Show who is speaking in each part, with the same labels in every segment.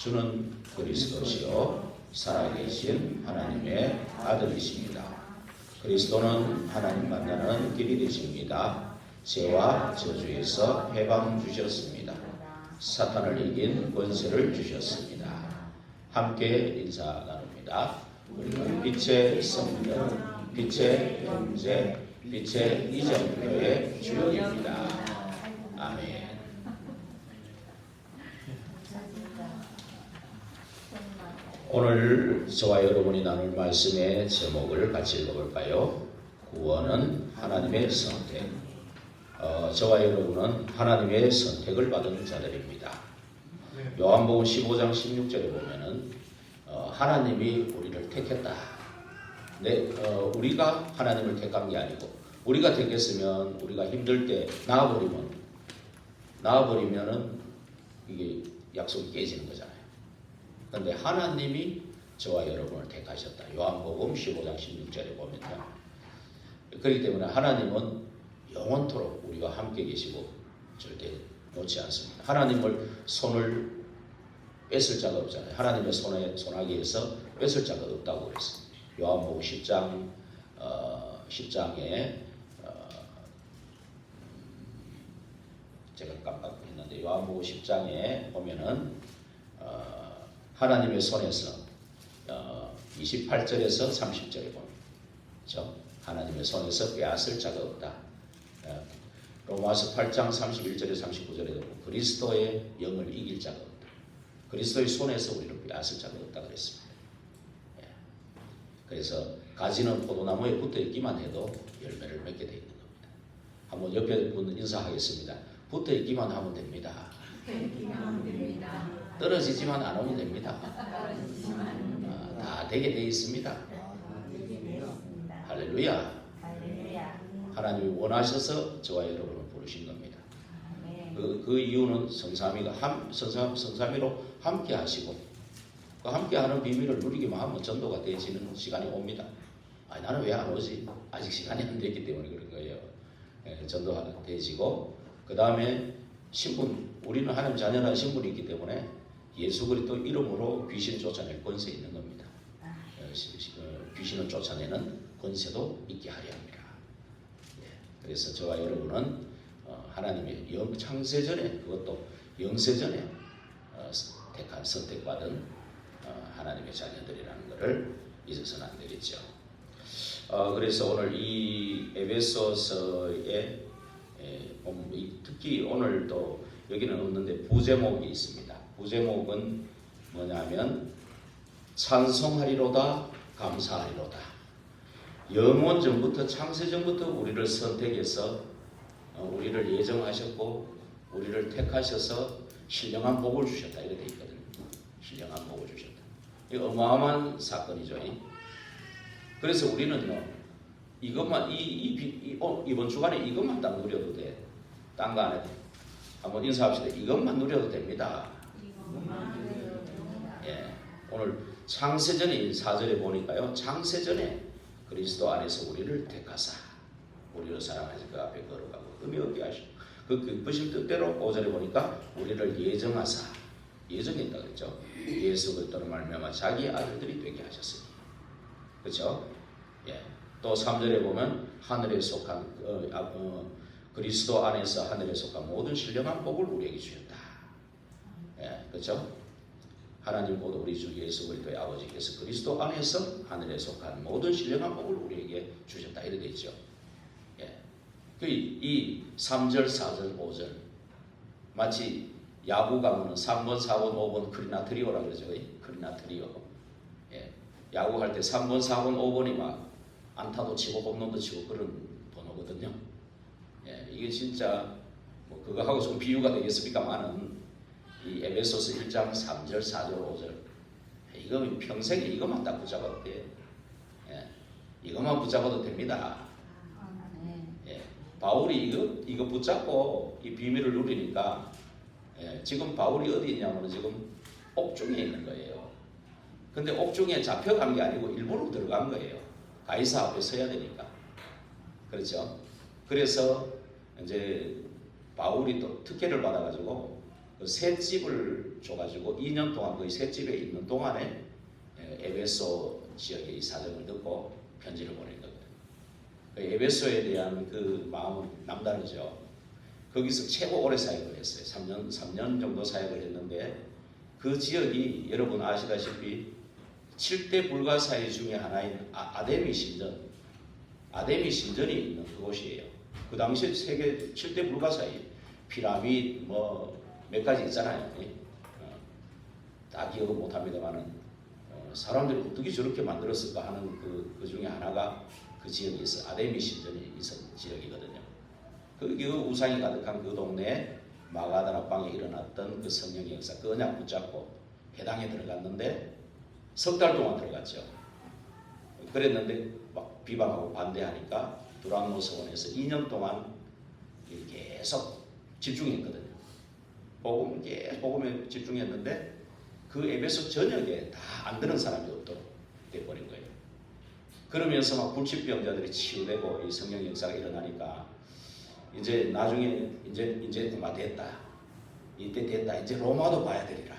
Speaker 1: 주는 그리스도시요 살아계신 하나님의 아들이십니다. 그리스도는 하나님 만나는 길이 되십니다. 죄와 저주에서 해방 주셨습니다. 사탄을 이긴 권세를 주셨습니다. 함께 인사 나눕니다. 우리는 빛의 성령, 빛의 형제, 빛의 이정표의 주역입니다. 아멘. 오늘 저와 여러분이 나눌 말씀의 제목을 같이 읽어볼까요? 구원은 하나님의 선택. 저와 여러분은 하나님의 선택을 받은 자들입니다. 요한복음 15장 16절에 보면은 하나님이 우리를 택했다. 우리가 하나님을 택한 게 아니고 우리가 택했으면 우리가 힘들 때 나와버리면은 이게 약속이 깨지는 거잖아요. 그런데 하나님이 저와 여러분을 택하셨다. 요한복음 15장 16절에 보면요. 그렇기 때문에 하나님은 영원토록 우리와 함께 계시고 절대 놓지 않습니다. 하나님을 손을 뺏을 자가 없잖아요. 하나님의 손아귀에서 뺏을 자가 없다고 그랬습니다. 요한복음 10장에 제가 깜빡했는데 요한복음 10장에 보면은 하나님의 손에서 28절에서 30절에 보면 그렇죠? 하나님의 손에서 빼앗을 자가 없다. 로마서 8장 31절에 39절에 보면 그리스도의 영을 이길 자가 없다. 그리스도의 손에서 우리를 빼앗을 자가 없다 그랬습니다. 그래서 가지는 포도나무에 붙어있기만 해도 열매를 맺게 되어 있는 겁니다. 한번 옆에 분 인사하겠습니다. 붙어있기만 하면 됩니다. 떨어지지만 않으면 됩니다. 다 되게 되어 있습니다. 할렐루야. 하나님이 원하셔서 저와 여러분을 부르신 겁니다. 그 이유는 성삼위로 함께 하시고 그 함께 하는 비밀을 누리기만 하면 전도가 되어지는 시간이 옵니다. 나는 왜 안 오지? 아직 시간이 안 됐기 때문에 그런 거예요. 전도가 되어지고 그 다음에 신분, 우리는 하나님 자녀라는 신분이 있기 때문에 예수 그리스도 이름으로 귀신 쫓아낼 권세 있는 겁니다. 귀신을 쫓아내는 권세도 있게 하려 합니다. 그래서 저와 여러분은 하나님의 창세전에 그것도 영세전에 선택받은 하나님의 자녀들이라는 것을 잊어서는 안 되겠죠. 그래서 오늘 이 에베소서에 특히 오늘 또 여기는 없는데 부제목이 있습니다. 부제목은 뭐냐면 찬송하리로다 감사하리로다. 영원전부터 창세전부터 우리를 선택해서 우리를 예정하셨고 우리를 택하셔서 신령한 복을 주셨다 이렇게 되어 있거든요. 신령한 복을 주셨다. 이거 어마어마한 사건이죠. 그래서 우리는요 이것만 이번 주간에 이것만 딱 누려도 돼. 딴 거 안 해도 돼. 한번 인사합시다. 이것만 누려도 됩니다. 예, 오늘 창세전에 4절에 보니까요. 창세전에 그리스도 안에서 우리를 택하사 우리를 사랑하시 그 앞에 걸어가고 흠이 없게 하시고 그 기쁘신 뜻대로 5절에 보니까 우리를 예정하사 예정했다 그랬죠. 예수 그리스도로 말미암아 자기 아들들이 되게 하셨으니 그렇죠. 예. 또 3절에 보면 하늘에 속한 그리스도 안에서 하늘에 속한 모든 신령한 복을 우리에게 주셨다. 예, 그렇죠? 하나님 곧 우리 주 예수 그리스도의 아버지께서 그리스도 안에서 하늘에 속한 모든 신령한 복을 우리에게 주셨다. 이렇게 있죠. 예. 이 3절, 4절, 5절 마치 야구 가면은 3번, 4번, 5번 크리나 트리오라 그러죠. 크리나 트리오. 예. 야구할 때 3번, 4번, 5번이 막 안타도 치고 홈런도 치고 그런 번호거든요. 예, 이게 진짜 뭐 그거하고 좀 비유가 되겠습니까만은 이 에베소서 1장 3절, 4절, 5절 이거 평생에 이것만 딱 붙잡아도 돼. 예, 이것만 붙잡아도 됩니다. 예, 바울이 이거 붙잡고 이 비밀을 누리니까 지금 바울이 어디 있냐면 지금 옥중에 있는 거예요. 근데 옥중에 잡혀간 게 아니고 일부러 들어간 거예요. 가이사 앞에 서야 되니까. 그렇죠? 그래서 이제 바울이 또 특혜를 받아가지고 그 새 집을 줘가지고 2년 동안 거의 셋집에 있는 동안에 에베소 지역의 이 사정을 듣고 편지를 보낸 거거든요. 에베소에 대한 그 마음은 남다르죠. 거기서 최고 오래 사역을 했어요. 3년 정도 사역을 했는데 그 지역이 여러분 아시다시피 7대 불가사의 중에 하나인 아데미 신전이 있는 그곳이에요. 그 당시에 세계 7대 불가사의 피라미드 뭐 몇 가지 있잖아요. 다 기억은 못합니다만은 사람들이 어떻게 저렇게 만들었을까 하는 그 중에 하나가 그 지역에 있어 아데미 신전이 있는 지역이거든요. 그 우상이 가득한 그 동네에 마가다락방에 일어났던 그 성령의 역사, 그 언약 붙잡고 회당에 들어갔는데 석 달 동안 들어갔죠. 그랬는데 막 비방하고 반대하니까 두란노 서원에서 2년 동안 계속 집중했거든요. 복음에 집중했는데 그 에베소 전역에 다 안 되는 사람이 없도록 돼버린 거예요. 그러면서 막 불치병자들이 치유되고 이 성령 역사가 일어나니까 이제 나중에 이제 그만 됐다. 이때 됐다. 이제 로마도 봐야 되리라.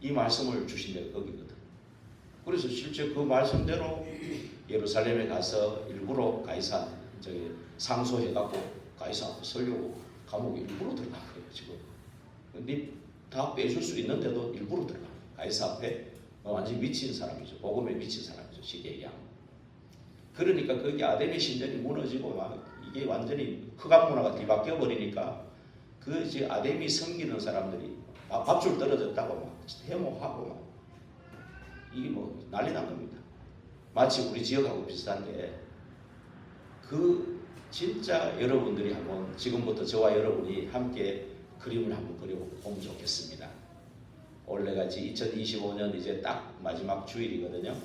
Speaker 1: 이 말씀을 주신 데가 거기거든. 그래서 실제 그 말씀대로 예루살렘에 가서 일부러 가이사 상소해갖고 가이사 앞에 서려고 감옥에 일부러 들어간 거예요 지금. 근데 다 빼줄 수 있는데도 일부러 들어간 거예요. 가이사 앞에 완전히 미친 사람이죠. 복음에 미친 사람이죠. 쉽게 얘기하면. 그러니까 거기 아데미 신전이 무너지고 막 이게 완전히 흑암 문화가 뒤바뀌어 버리니까 그 이제 아데미 섬기는 사람들이 밥줄 떨어졌다고 막 해모하고 막 이게 뭐 난리 난 겁니다. 마치 우리 지역하고 비슷한데 그 진짜 여러분들이 한번 지금부터 저와 여러분이 함께 그림을 한번 그려보면 좋겠습니다. 올해같이 2025년 이제 딱 마지막 주일이거든요.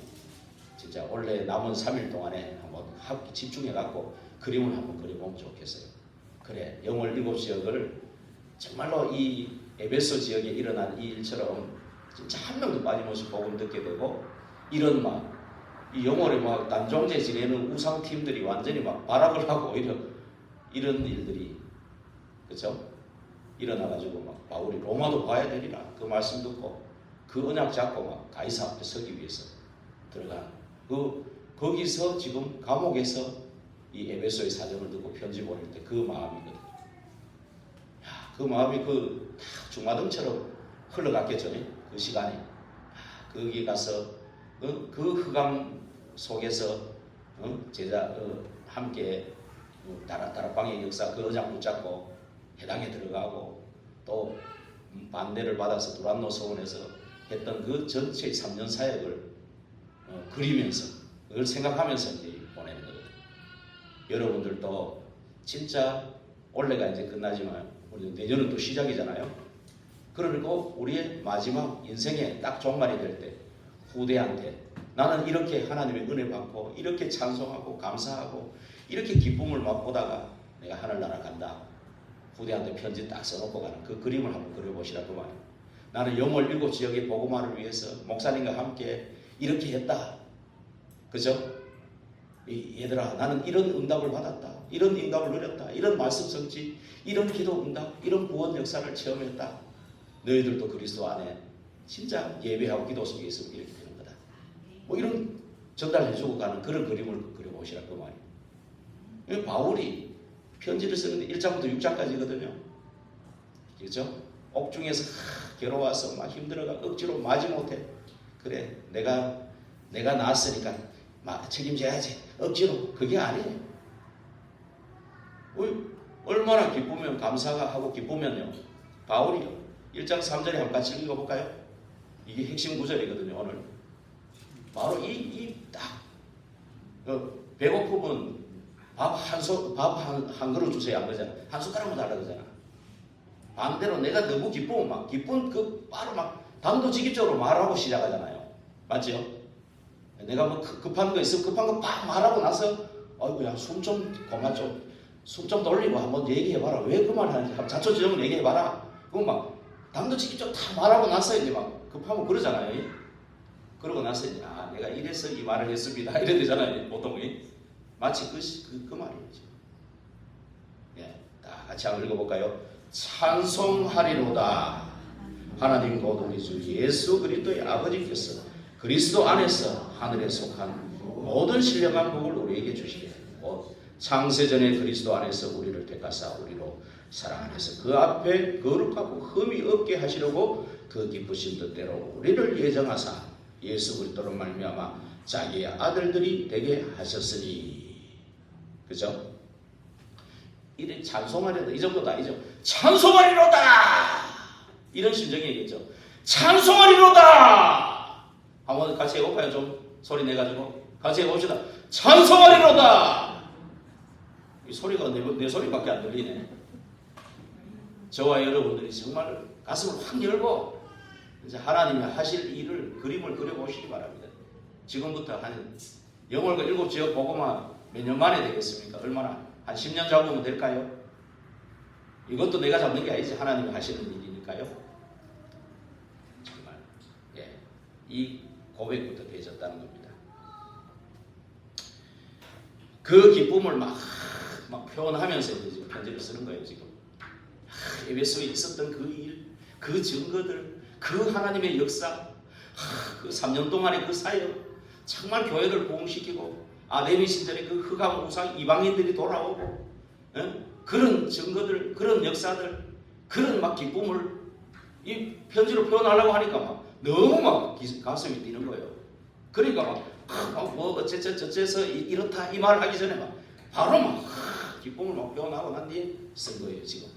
Speaker 1: 진짜 원래 남은 3일 동안에 한번 함께 집중해갖고 그림을 한번 그려보면 좋겠어요. 그래, 영월 7지역을 정말로 이 에베소 지역에 일어난 이 일처럼 진짜 한 명도 빠짐없이 복음 듣게 되고 이런 이 영월에 막 단종제 지내는 우상팀들이 완전히 막 발악을 하고 이런 일들이 그렇죠? 일어나가지고 막 바울이 로마도 봐야 되리라 그 말씀 듣고 그 언약 잡고 막 가이사 앞에 서기 위해서 들어간 거기서 지금 감옥에서 이 에베소의 사정을 듣고 편지 보낼 때 그 마음이거든요. 그 마음이 중마등처럼 흘러갔겠죠. 그 시간에 거기 가서 그 흑암 속에서 제자 함께 다락방의 역사 그 언약 붙잡고 해당에 들어가고 또 반대를 받아서 두란노 서원에서 했던 그 전체의 3년 사역을 그리면서 그걸 생각하면서 이제 보내는 거거든요. 여러분들도 진짜 올해가 이제 끝나지만 우리 내년은 또 시작이잖아요. 그러고 우리의 마지막 인생의 딱 종말이 될 때 후대한테 나는 이렇게 하나님의 은혜 받고 이렇게 찬송하고 감사하고 이렇게 기쁨을 맛보다가 내가 하늘나라 간다. 후대한테 편지 딱 써놓고 가는 그 그림을 한번 그려보시라고 말이에요. 나는 영월 7지역의 복음화를 위해서 목사님과 함께 이렇게 했다. 그죠? 얘들아 나는 이런 응답을 받았다. 이런 응답을 누렸다. 이런 말씀 성취, 이런 기도 응답, 이런 구원 역사를 체험했다. 너희들도 그리스도 안에 진짜 예배하고 기도 속에 있으면 이렇게 되는 거다. 뭐 이런 전달해주고 가는 그런 그림을 그려보시라고 말이에요. 바울이 편지를 쓰는데 1장부터 6장까지거든요. 그렇죠? 옥중에서 괴로워서 막 힘들어가 억지로 마지못해. 그래 내가 나았으니까 막 책임져야지. 억지로. 그게 아니에요. 얼마나 기쁘면 감사가 하고 기쁘면요. 바울이요. 1장 3절에 한번 같이 읽어볼까요? 이게 핵심 구절이거든요. 오늘 바로 배고프면 밥 한 그릇 주세요 안 그러잖아. 한 숟가락만 달라 그러잖아. 반대로 내가 너무 기쁘면 막 기쁜 바로 막 단도직입적으로 말하고 시작하잖아요. 맞죠? 내가 뭐 급한 거 있으면 급한 거 막 말하고 나서 아이고야 숨 좀 그만 좀 숨 좀 돌리고 한번 얘기해봐라. 왜 그 말 하는지 한번 자초지종을 얘기해봐라. 그럼 막 단도직입적으로 다 말하고 나서 이제 막 급하면 그러잖아요. 그러고 나서 이제 내가 이래서 이 말을 했습니다. 이래 되잖아요. 보통이 마치 그 말이죠. 예, 다 같이 한번 읽어볼까요? 찬송하리로다. 하나님 곧 우리 주 예수 그리스도의 아버지께서 그리스도 안에서 하늘에 속한 모든 신령한 복을 우리에게 주시게 곧 창세전에 그리스도 안에서 우리를 택하사 우리로 사랑 안에서 그 앞에 거룩하고 흠이 없게 하시려고 그 기쁘신 뜻대로 우리를 예정하사 예수 그리스도로 말미암아 자기의 아들들이 되게 하셨으니. 그죠? 이래 찬송하려다 이 정도도 아니죠. 찬송하리로다 이런 심정이겠죠. 찬송하리로다 한번 같이 해볼까요? 좀 소리 내가지고 같이 해봅시다. 찬송하리로다. 이 소리가 내 소리밖에 안 들리네. 저와 여러분들이 정말 가슴을 확 열고 이제 하나님이 하실 일을 그림을 그려보시기 바랍니다. 지금부터 한 영월과 7지역 복음화 몇 년 만에 되겠습니까? 얼마나? 한 10년 잡으면 될까요? 이것도 내가 잡는 게 아니지 하나님이 하시는 일이니까요. 정말 이 고백부터 되어졌다는 겁니다. 그 기쁨을 막 표현하면서 지금 편지를 쓰는 거예요. 지금 에베소에 있었던 그 일, 그 증거들, 그 하나님의 역사, 그 3년 동안의 그 사역, 정말 교회를 부흥시키고 아데미 신전의 그 흑암 우상 이방인들이 돌아오고 그런 증거들, 그런 역사들, 그런 막 기쁨을 이 편지로 표현하려고 하니까 막 너무 막 가슴이 뛰는 거예요. 그러니까 뭐 어째서 이렇다 이 말 하기 전에 막 바로 막 기쁨을 막 표현하고 난 뒤에 쓴 거예요. 지금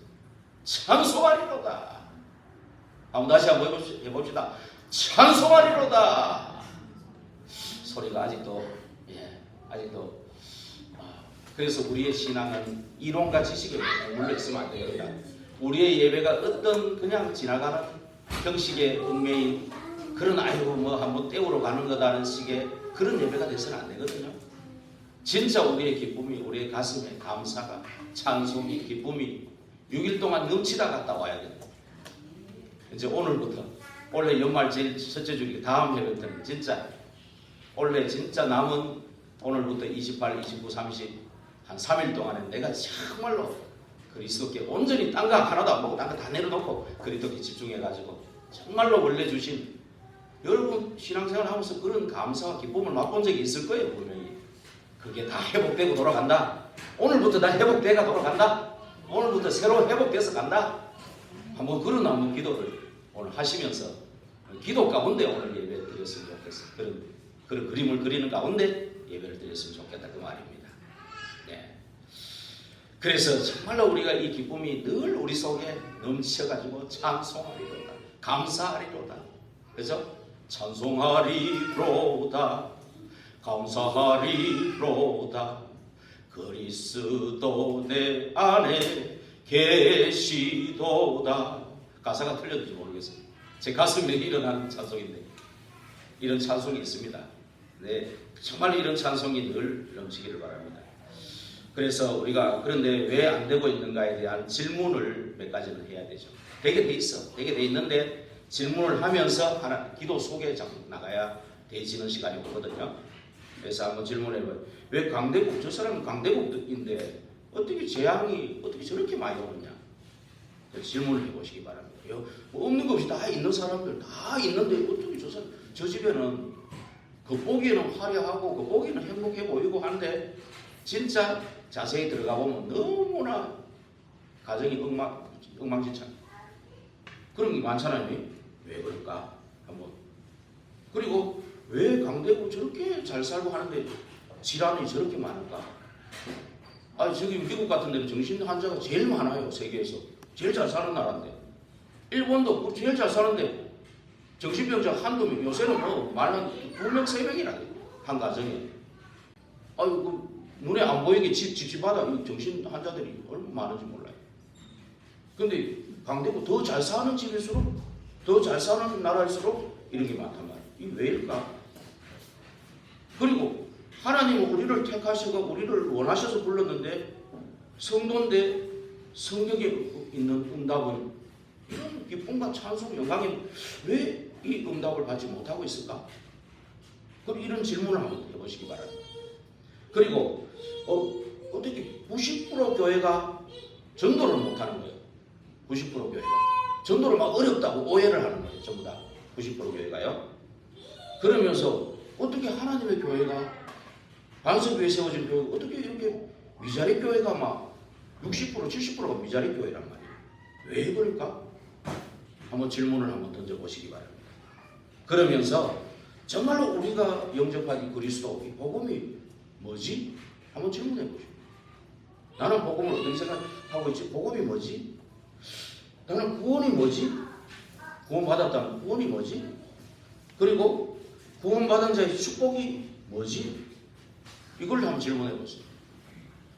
Speaker 1: 찬송하리로다. 한번 다시 한번 해봅시다. 찬송하리로다. 소리가 아직도 그래서 우리의 신앙은 이론과 지식에 물려 있으면 안 됩니다. 우리의 예배가 어떤 그냥 지나가는 형식의 얽매인 그런 아이고 뭐 한번 때우러 가는 거다는 식의 그런 예배가 돼서는 안 되거든요. 진짜 우리의 기쁨이 우리의 가슴에 감사가 찬송이 기쁨이 6일 동안 넘치다 갔다 와야 됩니다. 이제 오늘부터 원래 연말 제일 첫째 주일 다음 예배부터는 진짜 원래 진짜 남은 오늘부터 28, 29, 30 한 3일 동안에 내가 정말로 그리스도께 온전히 딴 거 하나도 안 먹고 딴 거 다 내려놓고 그리스도께 집중해가지고 정말로 원래 주신 여러분 신앙생활 하면서 그런 감사와 기쁨을 맛본 적이 있을 거예요. 분명히 그게 다 회복되고 돌아간다. 오늘부터 다 회복되가 돌아간다. 오늘부터 새로 회복돼서 간다. 한번 그런 기도를 오늘 하시면서 기도 가운데 오늘 예배 드렸으면 좋겠어요. 그런 그림을 그리는 가운데 예배를 드렸으면 좋겠다 그 말입니다. 네. 그래서 정말로 우리가 이 기쁨이 늘 우리 속에 넘쳐가지고 찬송하리로다, 감사하리로다, 그죠? 찬송하리로다, 감사하리로다, 그리스도 내 안에 계시도다. 가사가 틀렸는지 모르겠어요. 제 가슴에 일어나는 찬송인데 이런 찬송이 있습니다. 네, 정말 이런 찬송이 늘 넘치기를 바랍니다. 그래서 우리가 그런데 왜 안 되고 있는가에 대한 질문을 몇 가지는 해야 되죠. 되게 돼 있어. 되게 돼 있는데 질문을 하면서 하나 기도 속에 나가야 되지는 시간이 오거든요. 그래서 한번 질문해봐요. 왜 강대국, 저 사람은 강대국인데 어떻게 재앙이 어떻게 저렇게 많이 오느냐. 질문을 해보시기 바랍니다. 뭐 없는 것 없이 다 있는 사람들 다 있는데 어떻게 저 집에는 그 보기에는 화려하고 그 보기에는 행복해 보이고 하는데 진짜 자세히 들어가 보면 너무나 가정이 엉망진창 그런 게 많잖아요. 왜 그럴까? 한번 그리고 왜 강대국 저렇게 잘 살고 하는데 질환이 저렇게 많을까? 저기 미국 같은 데는 정신 환자가 제일 많아요. 세계에서 제일 잘 사는 나라인데 일본도 제일 잘 사는데 정신병자 한두 명 요새는 뭐 말은 2명, 3명이라 한 가정에 눈에 안 보이게 집집마다 정신 환자들이 얼마나 많은지 몰라요. 근데 강대국 더 잘 사는 집일수록 더 잘 사는 나라일수록 이런 게 많단 말이에요. 이게 왜일까? 그리고 하나님은 우리를 택하시고 우리를 원하셔서 불렀는데 성도인데 성경에 있는 응답은 이런 기쁨과 찬송, 영광이 왜 이 응답을 받지 못하고 있을까? 그럼 이런 질문을 한번 해보시기 바랍니다. 그리고 어떻게 90% 교회가 전도를 못하는 거예요. 90% 교회가 전도를 막 어렵다고 오해를 하는 거예요. 전부 다 90% 교회가요. 그러면서 어떻게 하나님의 교회가 반석교회 세워진 교회가 어떻게 이렇게 미자리 교회가 막 60% 70%가 미자리 교회란 말이에요. 왜 그럴까? 한번 질문을 한번 던져보시기 바랍니다. 그러면서 정말로 우리가 영접하기 그리스도 이 복음이 뭐지? 한번 질문해 보십시오. 나는 복음을 어떻게 생각하고 있지? 복음이 뭐지? 나는 구원이 뭐지? 구원받았다는 구원이 뭐지? 그리고 구원받은 자의 축복이 뭐지? 이걸 한번 질문해 보세요.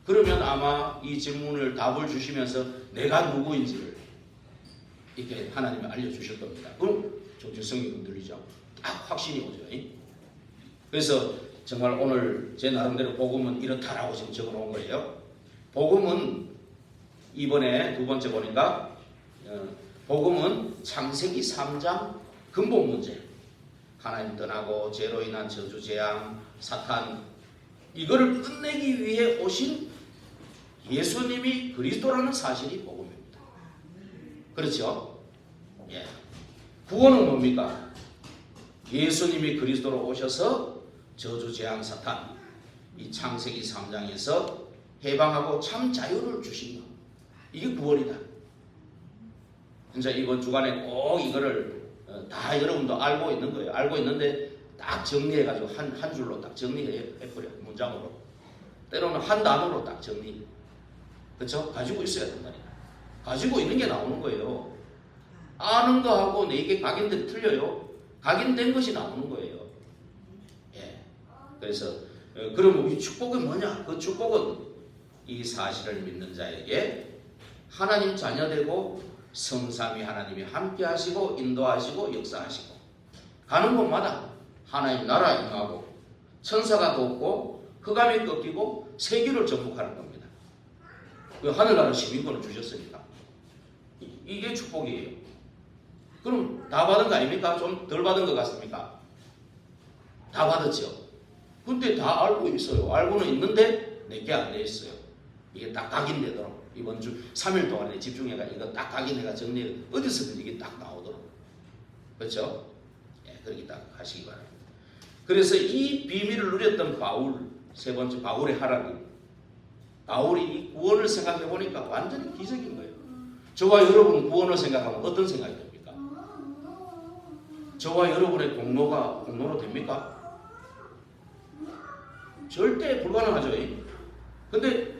Speaker 1: 그러면 아마 이 질문을 답을 주시면서 내가 누구인지를 이렇게 하나님이 알려주실 겁니다. 그럼 정체성이 흔들리죠. 딱 확신이 오죠. 그래서 정말 오늘 제 나름대로 복음은 이렇다라고 지금 적어 놓은 거예요. 복음은 이번에 두 번째 보니까 복음은 창세기 3장 근본 문제, 하나님 떠나고 죄로 인한 저주, 재앙, 사탄, 이거를 끝내기 위해 오신 예수님이 그리스도라는 사실이 복음입니다. 그렇죠? 예. 구원은 뭡니까? 예수님이 그리스도로 오셔서 저주, 재앙, 사탄, 이 창세기 3장에서 해방하고 참 자유를 주신 것, 이게 구원이다. 진짜 이번 주간에 꼭 이거를 다 여러분도 알고 있는 거예요. 알고 있는데 딱 정리해가지고 한 줄로 딱 정리해버려. 문장으로. 때로는 한 단어로 딱 정리. 그렇죠? 가지고 있어야 된다니까. 가지고 있는 게 나오는 거예요. 아는 거하고 내게 각인된 틀려요. 각인된 것이 나오는 거예요. 예. 그래서 그럼 이 축복은 뭐냐? 그 축복은 이 사실을 믿는 자에게 하나님 자녀되고 성삼위 하나님이 함께 하시고 인도하시고 역사하시고 가는 곳마다 하나님 나라 임하고 천사가 돕고 흑암이 꺾이고 세계를 정복하는 겁니다. 그 하늘나라 시민권을 주셨으니까 이게 축복이에요. 그럼 다 받은 거 아닙니까? 좀 덜 받은 것 같습니까? 다 받았죠. 근데 다 알고 있어요. 알고는 있는데 내게 안 돼 있어요. 이게 딱 각인되도록 이번 주 3일 동안에 집중해가 이거 딱 각인해가 정리해 어디서든 이게 딱 나오도록. 그렇죠? 예, 그렇게 딱 하시기 바랍니다. 그래서 이 비밀을 누렸던 바울, 세 번째 바울의 하락이, 바울이 이 구원을 생각해 보니까 완전히 기적인 거예요. 저와 여러분 구원을 생각하면 어떤 생각이 듭니까? 저와 여러분의 공로로 됩니까? 절대 불가능하죠. 근데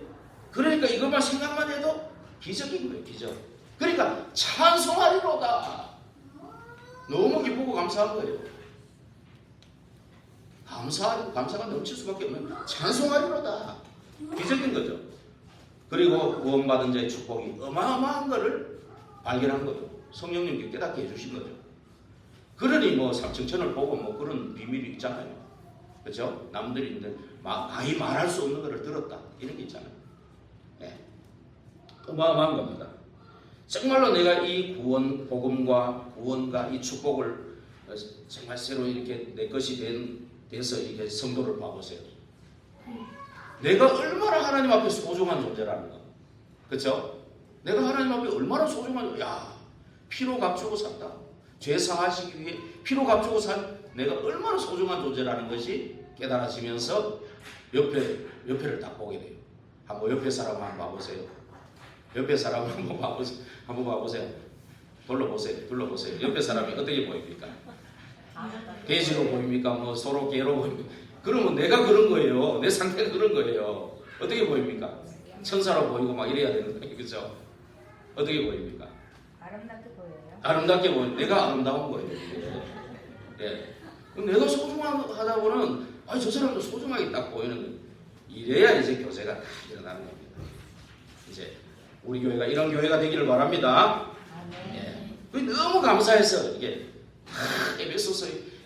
Speaker 1: 그러니까 이것만 생각만 해도 기적인 거예요. 기적. 그러니까 찬송하리로다. 너무 기쁘고 감사한 거예요. 감사가 넘칠 수밖에 없는 찬송하리로다. 기적인 거죠. 그리고 구원받은 자의 축복이 어마어마한 것을 발견한 거예요. 성령님께 깨닫게 해주신 거죠. 그러니 뭐 삼층천을 보고 뭐 그런 비밀이 있잖아요. 그렇죠? 남들이 가히 말할 수 없는 것을 들었다. 이런 게 있잖아요. 네. 어마어마한 겁니다. 정말로 내가 이 구원, 복음과 구원과 이 축복을 정말 새로 이렇게 내 것이 돼서 이렇게 성도를 봐보세요. 내가 얼마나 하나님 앞에 소중한 존재라는 거. 그렇죠? 내가 하나님 앞에 얼마나 소중한, 피로 값주고 샀다. 죄 사하시기 위해 피로 값주고 산 내가 얼마나 소중한 존재라는 것이 깨달아지면서 옆에를 딱 보게 돼요. 한번 옆에 사람 한번 봐보세요. 옆에 사람 한번 봐보세요. 둘러보세요. 옆에 사람이 어떻게 보입니까? 돼지로 보입니까? 뭐 서로 개로 보입니까? 그러면 내가 그런 거예요. 내 상태가 그런 거예요. 어떻게 보입니까? 천사로 보이고 막 이래야 되는 거예요. 그렇죠? 어떻게 보입니까?
Speaker 2: 아름답게 보여요.
Speaker 1: 아름답게 보여요. 내가 아름다운 거예요. 네. 내가 소중하다 보면 저 사람도 소중하게 딱 보이는 거예요. 이래야 이제 교제가 다 일어나는 겁니다. 이제 우리 교회가 이런 교회가 되기를 바랍니다. 예. 너무 감사해서 이게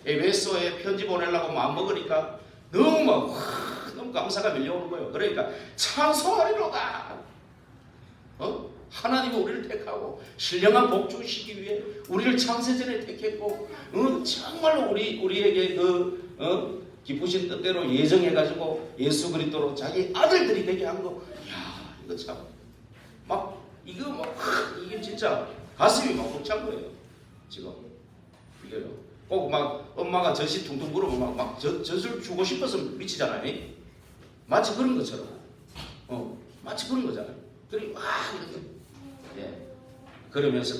Speaker 1: 에베소에 편지 보내려고 마음 먹으니까 너무 감사가 밀려오는 거예요. 그러니까 찬송하리로다. 하나님이 우리를 택하고 신령한 복 주시기 위해 우리를 창세전에 택했고 정말로 우리에게 기쁘신 뜻대로 예정해가지고 예수 그리스도로 자기 아들들이 되게 한 거. 이거 참 이게 진짜 가슴이 막 벅찬 거예요. 지금 이게요. 꼭 막 엄마가 젖이 퉁퉁 부르면 막 젖을 주고 싶어서 미치잖아요. 마치 그런 것처럼. 마치 그런 거잖아요. 그리고 막 이렇게. 예. 그러면서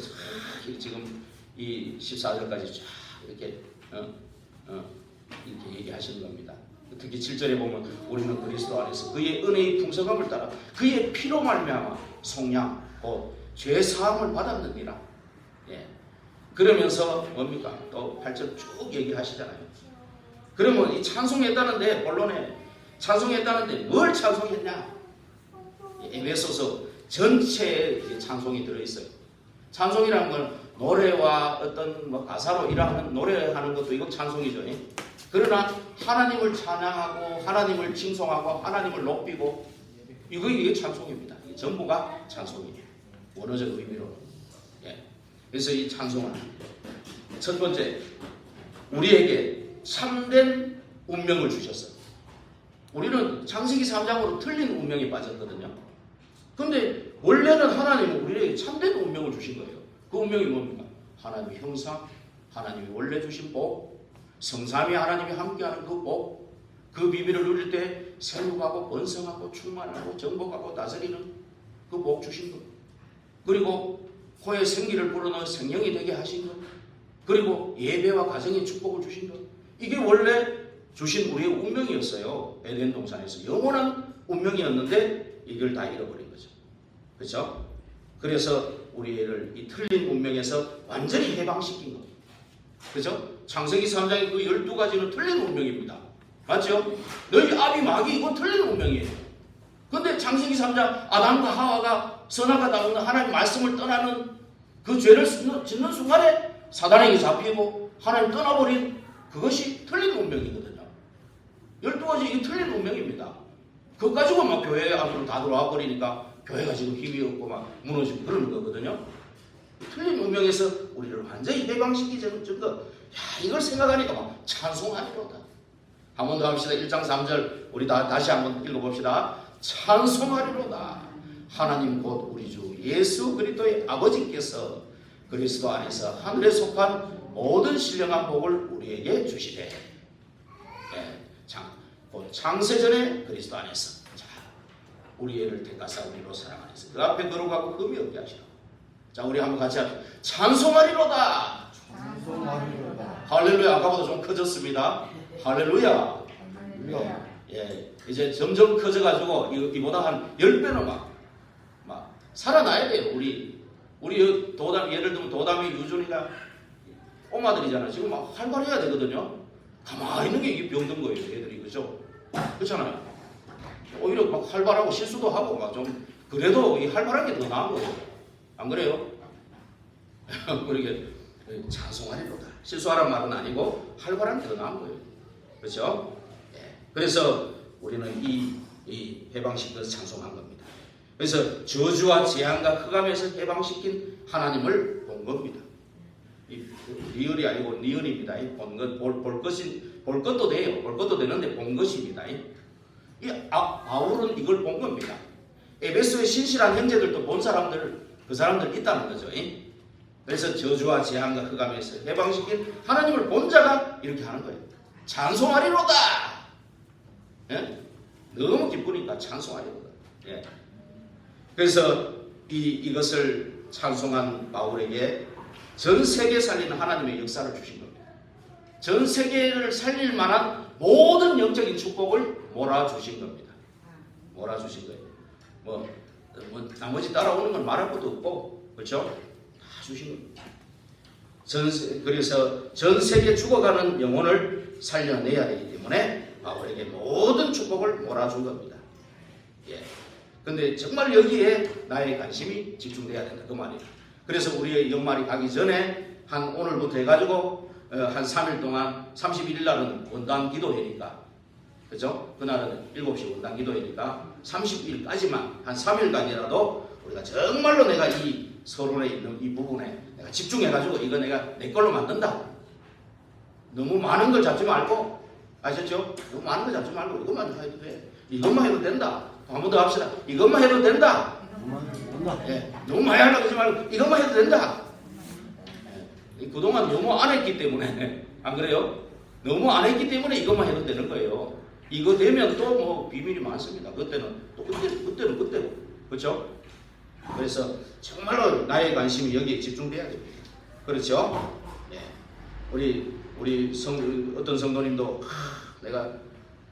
Speaker 1: 지금 이 14절까지 쫙 이렇게 이렇게 얘기하시는 겁니다. 특히 7절에 보면 우리는 그리스도 안에서 그의 은혜의 풍성함을 따라 그의 피로 말미암아 속량 곧 죄 사함을 받았느니라. 예. 그러면서 뭡니까? 또 8절 쭉 얘기하시잖아요. 그러면 이 찬송했다는데 본론에 찬송했다는데 뭘 찬송했냐? 에베소서 전체에 찬송이 들어있어요. 찬송이라는 건 노래와 어떤 뭐 가사로 일하는 노래하는 것도 이거 찬송이죠. 그러나 하나님을 찬양하고 하나님을 칭송하고 하나님을 높이고 이게 찬송입니다. 이게 전부가 찬송이에요. 원어적 의미로. 예. 그래서 이 찬송은 첫 번째 우리에게 참된 운명을 주셨어요. 우리는 창세기 3장으로 틀린 운명에 빠졌거든요. 근데 원래는 하나님은 우리에게 참된 운명을 주신 거예요. 그 운명이 뭡니까? 하나님의 형상, 하나님이 원래 주신 복, 성삼위 하나님이 함께하는 그 복, 그 비밀을 누릴 때 생육하고 번성하고 충만하고 정복하고 다스리는 그 복 주신 것, 그리고 코에 생기를 불어넣어 생명이 되게 하신 것, 그리고 예배와 가정의 축복을 주신 것, 이게 원래 주신 우리의 운명이었어요. 에덴 동산에서 영원한 운명이었는데 이걸 다 잃어버린 거죠. 그렇죠? 그래서 우리를 이 틀린 운명에서 완전히 해방시킨 겁니다. 그렇죠? 창세기 3장의 그 12가지는 틀린 운명입니다. 맞죠? 너희 아비 마귀 이건 틀린 운명이에요. 근데 창세기 3장 아담과 하와가 선악과 다른 하나님 말씀을 떠나는 그 죄를 짓는 순간에 사단에게 잡히고 하나님 떠나버린 그것이 틀린 운명이거든요. 12가지 이게 틀린 운명입니다. 그거 가지고 막 교회 안으로 다 들어와 버리니까 교회가 지금 힘이 없고 막 무너지고 그러는 거거든요. 틀린 운명에서 우리를 완전히 해방시키는 거. 이걸 생각하니까 막 찬송하리로다. 한 번 더 합시다. 1장 3절 우리 다시 한번 읽어봅시다. 찬송하리로다. 하나님 곧 우리 주 예수 그리스도의 아버지께서 그리스도 안에서 하늘에 속한 모든 신령한 복을 우리에게 주시되. 곧 창세전에 그리스도 안에서 우리 애를 택하사 우리로 사랑하여서 그 앞에 거룩하고 흠이 없게 하시라. 자, 우리 한번 같이 합시다. 찬송하리로다. 찬송하리로다. 할렐루야. 아까보다 좀 커졌습니다. 할렐루야. 예, 이제 점점 커져가지고 이보다 한 10배는 막 살아나야 돼요. 우리 도담, 예를 들면 도담이 유준이가 꼬마들이잖아. 지금 막 활발해야 되거든요. 가만히 있는 게 이게 병든 거예요. 애들이. 그죠? 그렇잖아요. 오히려 막 활발하고 실수도 하고 막 좀 그래도 이 활발한 게 더 나은 거예요. 안 그래요? 그러게 찬송하리로다. 실수하란 말은 아니고 활발한 게 더 나은 거예요. 그렇죠? 예. 그래서 우리는 이 해방시켜서 찬송한 겁니다. 그래서 저주와 재앙과 흑암에서 해방시킨 하나님을 본 겁니다. 리얼이 아니고 니은입니다. 볼 것도 돼요. 볼 것도 되는데 본 것입니다. 바울은 이걸 본 겁니다. 에베소의 신실한 형제들도 본 사람들, 그 사람들 있다는 거죠. 그래서 저주와 재앙과 흑암에서 해방시킨 하나님을 본 자가 이렇게 하는 거예요. 찬송하리로다. 예? 너무 기쁘니까 찬송하리로다. 예. 그래서 이것을 찬송한 바울에게 전 세계 살리는 하나님의 역사를 주신 겁니다. 전 세계를 살릴 만한 모든 영적인 축복을 몰아주신 겁니다. 몰아주신 거예요. 뭐 나머지 따라오는 건 말할 것도 없고, 그렇죠? 다 주신 겁니다. 그래서 전 세계 죽어가는 영혼을 살려내야 되기 때문에 바울에게 모든 축복을 몰아준 겁니다. 예. 근데 정말 여기에 나의 관심이 집중돼야 된다. 그 말이에요. 그래서 우리의 연말이 가기 전에 한 오늘부터 해가지고 한 3일 동안 31일 날은 원단 기도회니까, 그죠? 그날은 7시 원단 기도회니까 30일까지만 한 3일간이라도 우리가 정말로 내가 이 서론에 있는 이 부분에 내가 집중해가지고 이거 내가 내 걸로 만든다. 너무 많은 걸 잡지 말고, 아셨죠? 너무 많은 걸 잡지 말고 이것만 해도 돼. 이것만 해도 된다. 한 번 더 합시다. 이것만 해도 된다. 예, 너무 많이 하려고 하지 말고 이것만 해도 된다. 그동안 너무 안 했기 때문에 안 그래요? 너무 안 했기 때문에 이것만 해도 되는 거예요. 이거 되면 또 뭐 비밀이 많습니다. 그때는 또 그때는 그때고 그렇죠? 그래서 정말로 나의 관심이 여기에 집중돼야 됩니다. 그렇죠? 네. 우리 어떤 성도님도 내가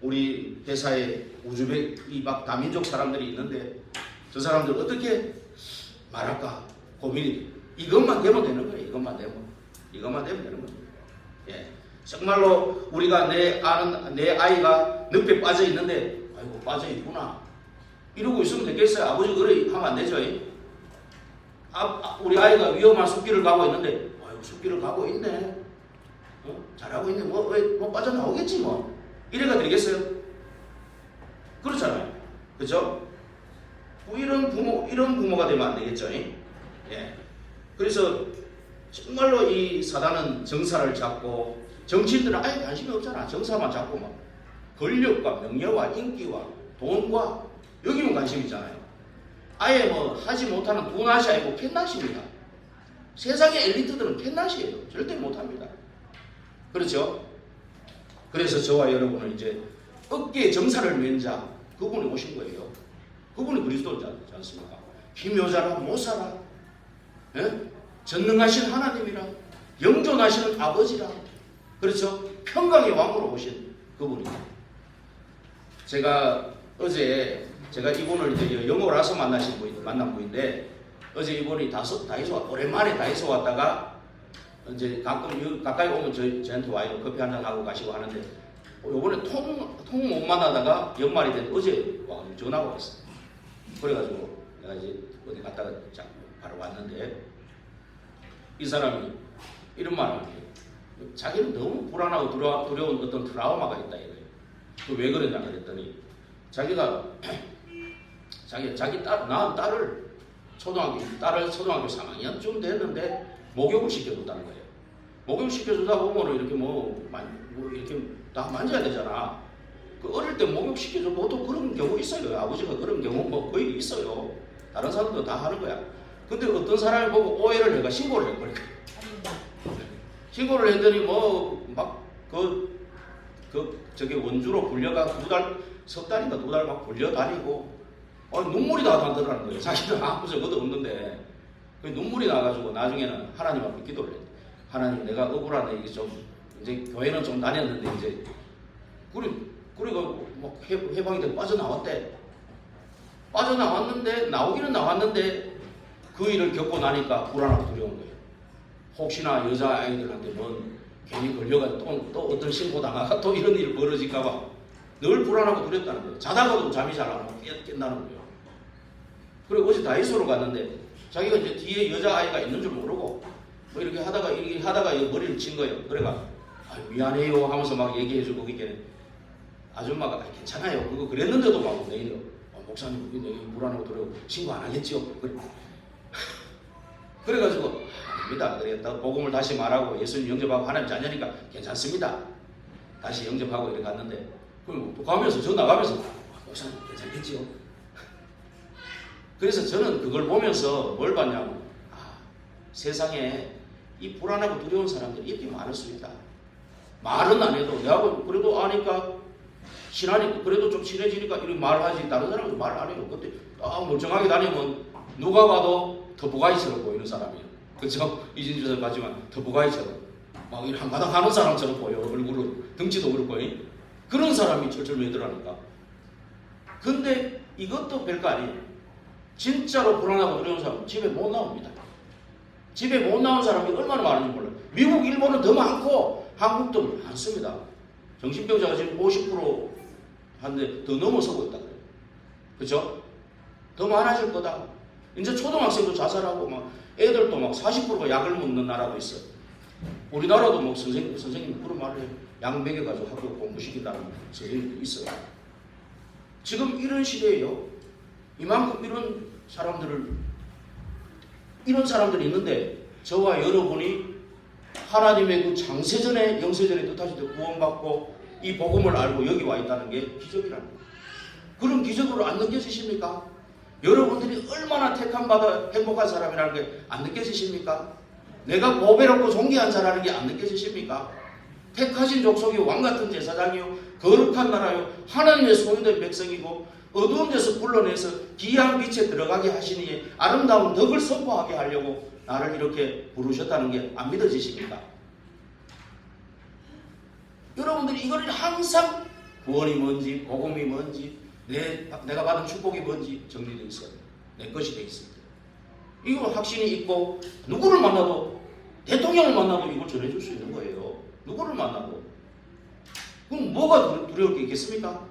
Speaker 1: 우리 회사에 우즈벡 이막 다민족 사람들이 있는데 저 사람들 어떻게 말할까 고민이 이것만 되면 되는 거예요. 이것만 되면 되는 거예요. 예. 정말로 우리가 내 아이가 늪에 빠져 있는데 아이고 빠져 있구나 이러고 있으면 되겠어요? 아버지 그래 하면 안 되죠. 우리 아이가 위험한 숲길을 가고 있는데 아이고 숲길을 가고 있네. 잘하고 있네. 뭐 빠져나오겠지 뭐. 이래가 되겠어요? 그렇잖아요. 그죠? 이런 부모가 되면 안 되겠죠. 예. 그래서 정말로 이 사단은 정사를 잡고 정치인들은 아예 관심이 없잖아. 정사만 잡고 막 권력과 명예와 인기와 돈과 여기만 관심이 있잖아요. 아예 뭐 하지 못하는 돈낫이 아니고 캔낫입니다. 세상의 엘리트들은 캔낫이에요. 절대 못합니다. 그렇죠? 그래서 저와 여러분은 이제 어깨에 정사를 맨 자 그분이 오신 거예요. 그분이 그리스도지 않습니까? 기묘자라 모사라 전능하신 하나님이라 영존하시는 아버지라 그렇죠? 평강의 왕으로 오신 그분입니다. 제가 어제 이분을 이제 영어라서 만난 분인데 어제 이분이 오랜만에 다이소 왔다가 이제 가끔 가까이 오면 저한테 와요. 커피 한잔 하고 가시고 하는데 요번에 통 못 만나다가 연말이 된 어제 와가지고 전화가 왔어요. 그래가지고 내가 이제 어디 갔다가 바로 왔는데 이 사람이 이런 말을 해요. 자기는 너무 불안하고 두려운 어떤 트라우마가 있다 이거예요. 왜 그러냐 그랬더니 자기가 자기 낳은 딸을 초등학교 3학년쯤 됐는데 목욕을 시켜줬다는 거예요. 목욕 시켜주다 보면 이렇게 이렇게 다 만져야 되잖아. 그 어릴 때 목욕 시켜줘 보통 그런 경우 있어요. 아버지가 그런 경우 뭐 거의 있어요. 다른 사람도 다 하는 거야. 근데 어떤 사람이 보고 오해를 해가 신고를 해버릴까. 신고를 했더니 저기 원주로 불려가 석 달인가 2달 막 불려다니고 눈물이 다 나더라는 거예요. 자기는 아무 적어도 없는데 눈물이 나가지고 나중에는 하나님 앞에 기도를 했대. 하나님 내가 억울하네. 이게 좀 이제 교회는 좀 다녔는데 이제 그리고 뭐 해방이 되고 빠져나왔는데 나오기는 나왔는데 그 일을 겪고 나니까 불안하고 두려운 거예요. 혹시나 여자아이들한테 괜히 걸려가 또 어떤 신고 당하가 또 이런 일이 벌어질까봐 늘 불안하고 두렵다는 거예요. 자다가도 잠이 잘 안 오고 깬다는 거예요. 그리고 어제 다이소로 갔는데 자기가 이제 뒤에 여자아이가 있는 줄 모르고 이렇게 하다가 머리를 친 거예요. 그래가 미안해요 하면서 막 얘기해주고 그게 아줌마가 괜찮아요. 그거 그랬는데도 막 내일요. 목사님 내일 불안하고 두려워 신고 안 하겠지요. 그래가지고 아닙니다. 그랬다 복음을 다시 말하고 예수님 영접하고 하나님 자녀니까 괜찮습니다. 다시 영접하고 이렇게 갔는데 그럼 가면서 저 나가면서 목사님 괜찮겠지요. 그래서 저는 그걸 보면서 뭘 봤냐면 세상에 이 불안하고 두려운 사람들이 이렇게 많을 수 있다. 말은 안 해도 내하고 그래도 아니까 친하니까 그래도 좀 친해지니까 이렇게 말하지 다른 사람은 말 안 해요. 근데 딱 멀쩡하게 다니면 누가 봐도 더부가이처럼 보이는 사람이에요. 그렇죠? 이진주에서 봤지만 더부가이처럼 막 이렇게 한바닥 하는 사람처럼 보여. 얼굴은 덩치도 그렇고 그런 사람이 철철 매더라니까. 근데 이것도 별거 아니에요. 진짜로 불안하고 두려운 사람은 집에 못 나옵니다. 집에 못 나온 사람이 얼마나 많은지 몰라요. 미국, 일본은 더 많고 한국도 많습니다. 정신병자가 지금 50% 한데 더 넘어서고 있다 그래요. 그렇죠? 더 많아질 거다. 이제 초등학생도 자살하고 막 애들도 막 40%가 약을 먹는 나라도 있어요. 우리나라도 뭐 선생님 그런 말을 해요. 약 먹여가지고 학교 공부시킨다는 선생님도 있어요. 지금 이런 시대에요. 이만큼 이런 사람들이 있는데 저와 여러분이 하나님의 그 장세전에 영세전에 뜻하신 대 구원받고 이 복음을 알고 여기 와 있다는 게 기적이라는 거예요. 그런 기적으로 안 느껴지십니까? 여러분들이 얼마나 택함받아 행복한 사람이라는 게 안 느껴지십니까? 내가 보배롭고 존귀한 자라는 게 안 느껴지십니까? 택하신 족속이 왕같은 제사장이요 거룩한 나라요 하나님의 소유된 백성이고 어두운 데서 불러내서 기이한 빛에 들어가게 하시니 아름다운 덕을 선포하게 하려고 나를 이렇게 부르셨다는 게 안 믿어지십니까? 여러분들이 이걸 항상 구원이 뭔지 복음이 뭔지 내가 받은 축복이 뭔지 정리되어 있어요. 내 것이 되어 있습니다. 이거 확신이 있고 누구를 만나도 대통령을 만나도 이걸 전해줄 수 있는 거예요. 누구를 만나도. 그럼 뭐가 두려울 게 있겠습니까?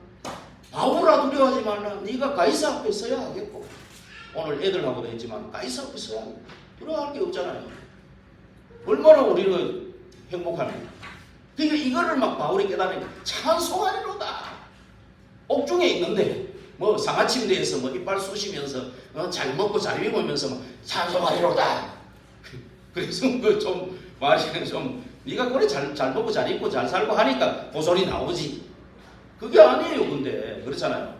Speaker 1: 바울아 두려워하지 말라. 네가 가이사 앞에 서야 하겠고 오늘 애들하고도 했지만 가이사 앞에 서야 하겠고 두려워할 게 없잖아요. 얼마나 우리는 행복합니까? 그러니까 이거를 막 바울이 깨달으니 찬송하리로다. 옥중에 있는데 뭐 상하침대에서 뭐 이빨 쑤시면서 잘 먹고 잘 입으면서 막 찬송하리로다. 그래서 그 좀 마시는 좀 네가 그래 잘 먹고 잘 입고 잘 살고 하니까 그 소리 나오지. 그게 아니에요. 근데 그렇잖아요.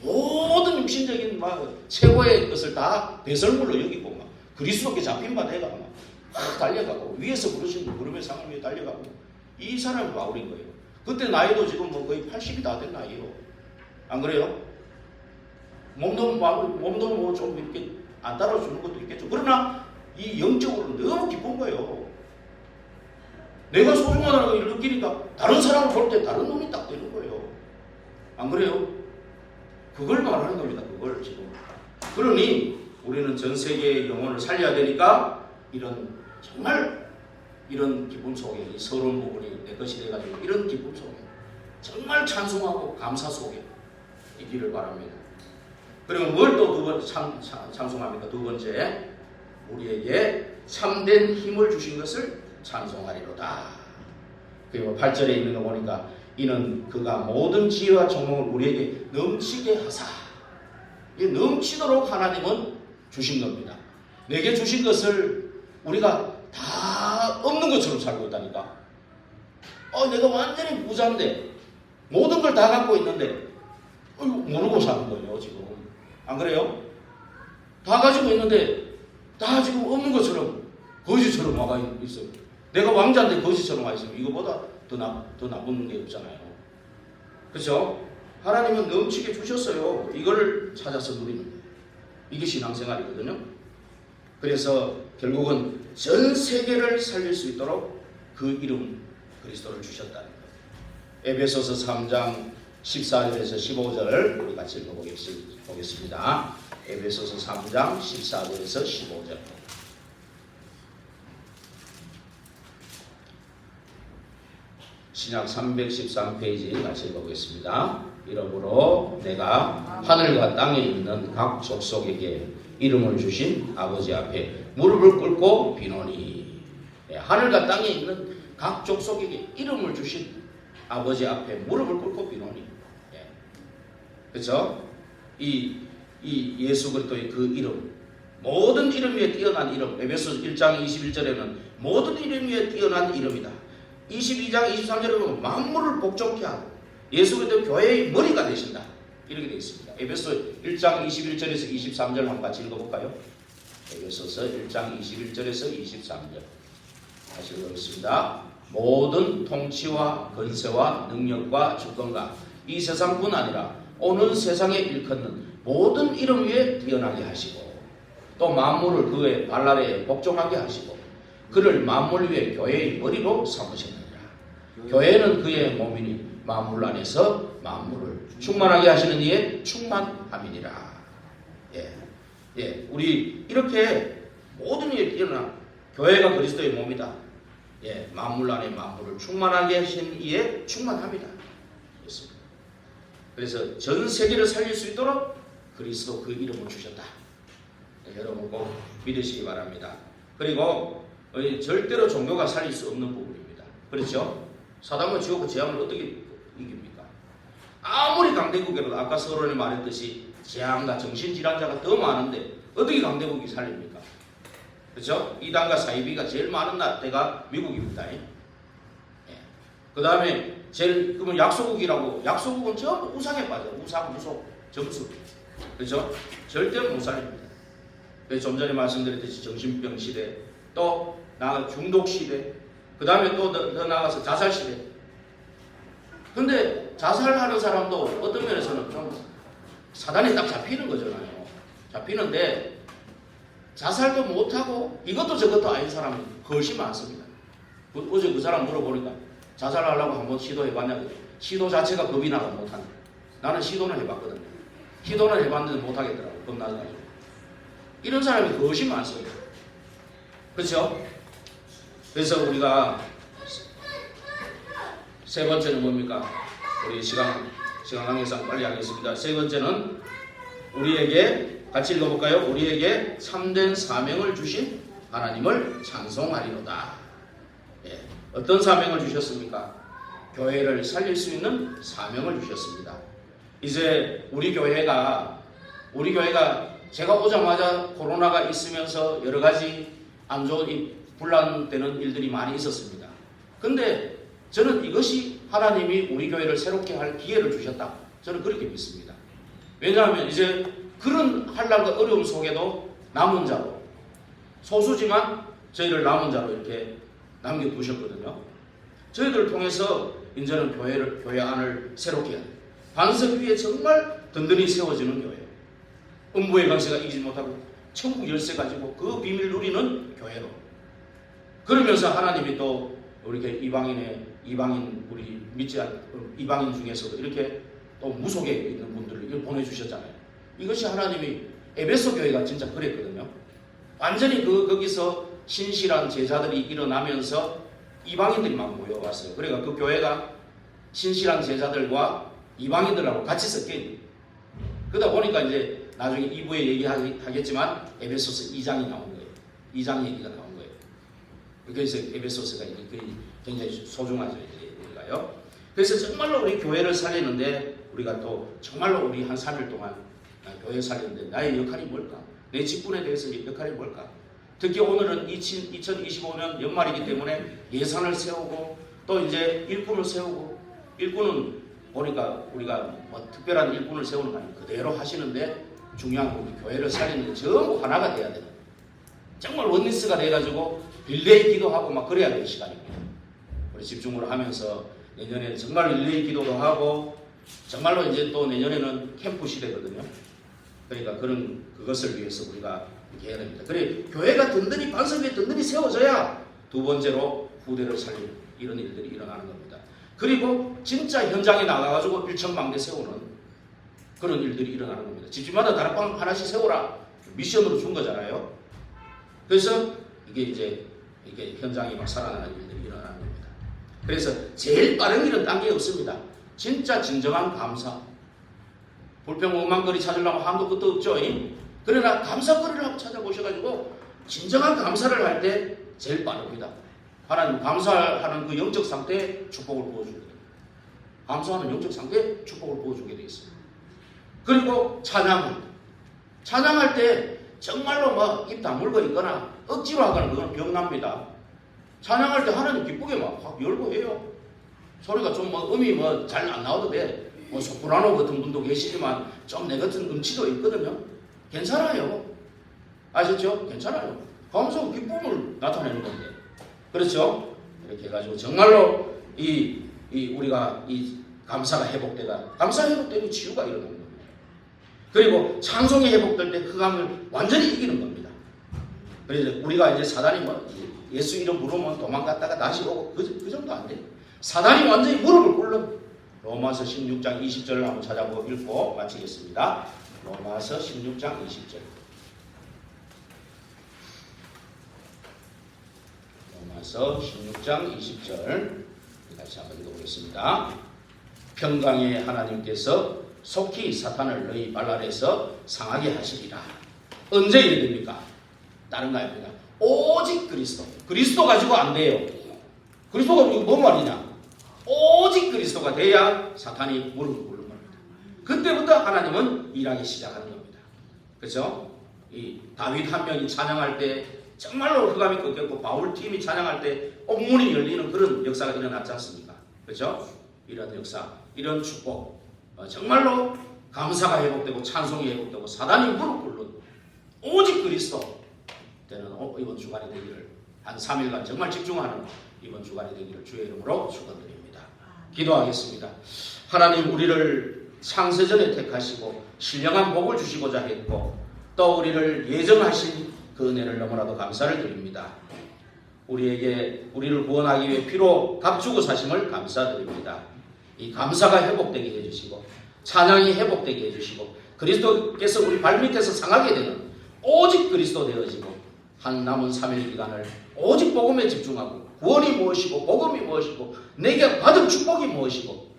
Speaker 1: 모든 육신적인 막 최고의 것을 다 배설물로 여기고 막 그리스도께 잡힌 바 내가 막 달려가고 위에서 부르신 구름의 상을 위해 달려가고 이 사람이 바울인 거예요. 그때 나이도 지금 뭐 거의 80이 다 된 나이요. 안 그래요? 몸도 뭐 좀 이렇게 안 따라주는 것도 있겠죠. 그러나 이 영적으로 너무 기쁜 거예요. 내가 소중하다는 걸 느끼니까 다른 사람을 볼 때 다른 눈이 딱 되는 거예요. 안 그래요? 그걸 말하는 겁니다. 그걸 지금. 그러니 우리는 전 세계의 영혼을 살려야 되니까 이런 정말 이런 기쁨 속에 이 서러운 부분이 내 것이 돼가지고 이런 기쁨 속에 정말 찬송하고 감사 속에 있기를 바랍니다. 그리고 뭘 또 두 번 찬송합니까? 두 번째 우리에게 참된 힘을 주신 것을 찬송하리로다. 그리고 8절에 있는 거 보니까 이는 그가 모든 지혜와 총명을 우리에게 넘치게 하사. 이 넘치도록 하나님은 주신 겁니다. 내게 주신 것을 우리가 다 없는 것처럼 살고 있다니까. 내가 완전히 부자인데 모든 걸 다 갖고 있는데 모르고 사는 거예요 지금. 안 그래요? 다 가지고 있는데 다 지금 없는 것처럼 거지처럼 와가 있어요. 내가 왕자인데 거지처럼 와 있으면 이거보다 더 나쁜 게 없잖아요. 그렇죠? 하나님은 넘치게 주셨어요. 이걸 찾아서 누리는 거예요. 이게 신앙생활이거든요. 그래서 결국은 전 세계를 살릴 수 있도록 그 이름 그리스도를 주셨다는 거예요. 에베소서 3장 14절에서 15절 우리 같이 읽어보겠습니다. 에베소서 3장 14절에서 15절. 신약 313페이지 같이 읽어보겠습니다. 이러므로 내가 하늘과 땅에 있는 각 족속에게 이름을 주신 아버지 앞에 무릎을 꿇고 비노니. 하늘과 땅에 있는 각 족속에게 이름을 주신 아버지 앞에 무릎을 꿇고 비노니. 그렇죠? 이 예수 그리스도의 그 이름, 모든 이름 위에 뛰어난 이름. 에베소 1장 21절에는 모든 이름 위에 뛰어난 이름이다. 22장 23절에는 만물을 복종케 하고 예수 그리스도 교회의 머리가 되신다. 이렇게 되어 있습니다. 에베소 1장 21절에서 23절 한번 같이 읽어볼까요? 에베소서 1장 21절에서 23절 다시 읽어보겠습니다. 모든 통치와 권세와 능력과 주권과 이 세상뿐 아니라 오는 세상에 일컫는 모든 이름 위에 뛰어나게 하시고 또 만물을 그의 발 아래에 복종하게 하시고 그를 만물 위에 교회의 머리로 삼으셨느니라. 교회는 그의 몸이니 만물 안에서 만물을 충만하게 하시는 이의 충만함이니라. 우리 이렇게 모든 일에 뛰어난 교회가 그리스도의 몸이다. 만물 안에 만물을 충만하게 하신 이의 충만함이다. 그래서 전 세계를 살릴 수 있도록 그리스도 그 이름을 주셨다. 여러분 꼭 믿으시기 바랍니다. 그리고 절대로 종교가 살릴 수 없는 부분입니다. 그렇죠? 사단과 지옥과 재앙을 어떻게 이깁니까? 아무리 강대국이라도 아까 서론에 말했듯이 재앙과 정신질환자가 더 많은데 어떻게 강대국이 살립니까? 그렇죠? 이단과 사이비가 제일 많은 나라가 미국입니다. 그 다음에 그러면 약소국이라고, 약소국은 전부 우상에 빠져요. 우상, 무속, 점수. 그렇죠? 절대 못 살립니다. 좀 전에 말씀드렸듯이 정신병 시대, 또 또 중독 시대, 그 다음에 또 더 나아가서 자살 시대. 근데 자살하는 사람도 어떤 면에서는 좀 사단에 딱 잡히는 거잖아요. 잡히는데 자살도 못하고 이것도 저것도 아닌 사람이 훨씬 많습니다. 어제 그 사람 물어보니까 자살하려고 한번 시도해봤냐고. 시도 자체가 겁이 나가 못한다. 나는 시도는 해봤거든요. 시도는 해봤는데 못하겠더라고. 겁나가지고. 이런 사람이 훨씬 많습니다. 그렇죠? 그래서 우리가 세 번째는 뭡니까? 우리 시간 관계상 빨리 하겠습니다. 세 번째는 우리에게 같이 읽어볼까요? 우리에게 참된 사명을 주신 하나님을 찬송하리로다. 예. 어떤 사명을 주셨습니까? 교회를 살릴 수 있는 사명을 주셨습니다. 이제 우리 교회가 제가 오자마자 코로나가 있으면서 여러 가지 안 좋은 분란되는 일들이 많이 있었습니다. 근데 저는 이것이 하나님이 우리 교회를 새롭게 할 기회를 주셨다. 저는 그렇게 믿습니다. 왜냐하면 이제 그런 한란과 어려움 속에도 남은 자로, 소수지만 저희를 남은 자로 이렇게 남겨두셨거든요. 저희들을 통해서 이제는 교회 안을 새롭게 해야 돼요. 반석 위에 정말 든든히 세워지는 교회. 음부의 권세가 이기지 못하고 천국 열쇠 가지고 그 비밀 누리는 교회로. 그러면서 하나님이 또 이렇게 이방인 우리 믿지 않는 이방인 중에서도 이렇게 또 무속에 있는 분들을 보내주셨잖아요. 이것이 하나님이 에베소 교회가 진짜 그랬거든요. 완전히 거기서 신실한 제자들이 일어나면서 이방인들이 막 모여왔어요. 그러니까 그 교회가 신실한 제자들과 이방인들하고 같이 섞여 있는. 그러다 보니까 이제 나중에 2부에 얘기하겠지만 에베소서 2장이 나온 거예요. 2장 얘기가 나온 거예요. 그래서 에베소서가 굉장히 소중하죠. 우리가요. 그래서 정말로 우리 교회를 살리는데 우리가 또 정말로 우리 한 3일 동안 교회 살리는데 나의 역할이 뭘까? 내 직분에 대해서 역할이 뭘까? 특히 오늘은 2025년 연말이기 때문에 예산을 세우고 또 이제 일꾼을 세우고, 일꾼은 보니까 우리가 뭐 특별한 일꾼을 세우는 거 아니고 그대로 하시는데 중요한 건 우리 교회를 살리는데 전부 하나가 돼야 되는, 정말 원리스가 돼가지고 릴레이 기도하고 막 그래야 되는 시간입니다. 우리 집중을 하면서 내년에 정말 릴레이 기도도 하고 정말로 이제 또 내년에는 캠프 시대거든요. 그러니까 그것을 위해서 우리가 이렇게 해야 됩니다. 그래 교회가 든든히 반석 위에 든든히 세워져야 두 번째로 후대를 살리는 이런 일들이 일어나는 겁니다. 그리고 진짜 현장에 나가가지고 일천방대 세우는 그런 일들이 일어나는 겁니다. 집집마다 다락방 하나씩 세우라 미션으로 준 거잖아요. 그래서 이게 현장이 막 살아나는 일들이 일어나는 겁니다. 그래서 제일 빠른 길은 딴 게 없습니다. 진짜 진정한 감사. 불평불만거리 찾으려면 한도 끝도 없죠. 그러나 감사거리를 한번 찾아보셔가지고 진정한 감사를 할 때 제일 빠릅니다. 하나님 감사하는 그 영적 상태에 축복을 부어주게 돼요. 감사하는 영적 상태에 축복을 부어주게 되어 있습니다. 그리고 찬양할 때 정말로 막 입 다물고 있거나 억지로 하거나 그건 병납니다. 찬양할 때 하나님 기쁘게 막 확 열고 해요. 소리가 좀 음이 잘 안 나와도 돼. 소프라노 같은 분도 계시지만 좀 내 같은 음치도 있거든요. 괜찮아요. 아셨죠? 괜찮아요. 감사하고 기쁨을 나타내는 건데. 그렇죠? 이렇게 해가지고 정말로 우리가 이 감사가 회복되다. 감사 회복되면 치유가 일어나는 겁니다. 그리고 찬송이 회복될 때 흑암을 완전히 이기는 겁니다. 그래서 우리가 이제 사단이 예수 이름 부르면 도망갔다가 다시 오고 그 정도 안 돼. 사단이 완전히 무릎을 꿇는. 로마서 16장 20절을 한번 찾아보고 읽고 마치겠습니다. 로마서 16장 20절. 로마서 16장 20절 다시 한번 읽어보겠습니다. 평강의 하나님께서 속히 사탄을 너희 발 아래서 상하게 하시리라. 언제 이래 됩니까? 다른 거 아닙니다. 오직 그리스도 가지고 안 돼요. 그리스도가 뭔 말이냐? 오직 그리스도가 돼야 사탄이 무릎을 꿇는 겁니다. 그때부터 하나님은 일하기 시작하는 겁니다. 그렇죠? 이 다윗 한 명이 찬양할 때 정말로 흑암이 꺾였고 바울 팀이 찬양할 때 옥문이 열리는 그런 역사가 일어났지 않습니까? 그렇죠? 이런 역사, 이런 축복, 정말로 감사가 회복되고 찬송이 회복되고 사단이 무릎 꿇는 오직 그리스도 때는 이번 주간에 되기를 한 3일간 정말 집중하는 이번 주간이 되기를 주의 이름으로 축원드립니다. 기도하겠습니다. 하나님, 우리를 창세전에 택하시고 신령한 복을 주시고자 했고 또 우리를 예정하신 그 은혜를 너무나도 감사를 드립니다. 우리를 구원하기 위해 피로 값주고 사심을 감사드립니다. 이 감사가 회복되게 해주시고 찬양이 회복되게 해주시고 그리스도께서 우리 발밑에서 상하게 되는 오직 그리스도 되어지고 한 남은 3일 기간을 오직 복음에 집중하고 구원이 무엇이고 복음이 무엇이고 내게 받은 축복이 무엇이고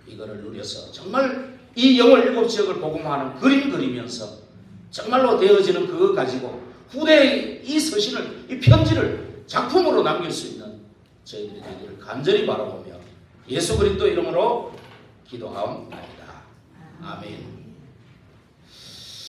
Speaker 1: 이거를 누려서 정말 이 영월 7지역을 복음화하는 그림 그리면서 정말로 되어지는 그거 가지고 후대에 이 서신을, 이 편지를 작품으로 남길 수 있는 저희들이 되기를 간절히 바라보며 예수 그리스도 이름으로 기도하옵나이다. 아멘.